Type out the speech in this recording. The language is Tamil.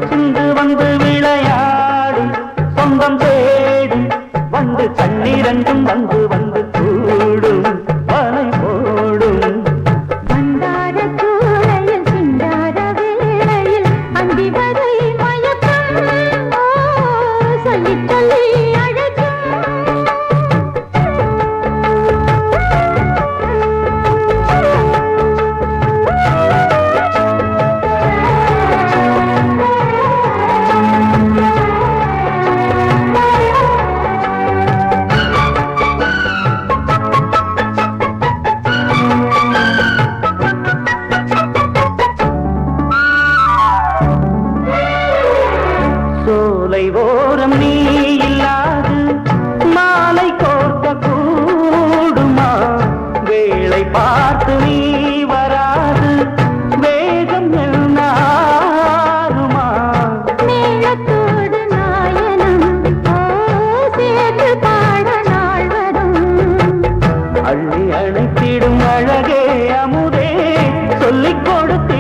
சிந்து வந்து விளையாடும் சொந்தம் தேடும் வந்து கண்ணீரண்டும் வந்து வந்து கூடும் வலை போடும் வந்தார சூளையில் சிந்தார வேளையில் அந்தி வரை மயக்கம் சொல்லி சொல்லி சோலை ஓரம் நீ இல்லாது மாலை கோர்க்க கூடுமா வேளை பார்த்து நீ வராது வேகம் என்னாருமா மேளத்தோடு நாயனம் சேர்ந்து பாட நாள் வரும் அள்ளி அணைத்திடும் அழகே அமுதே சொல்லிக் கொடுத்து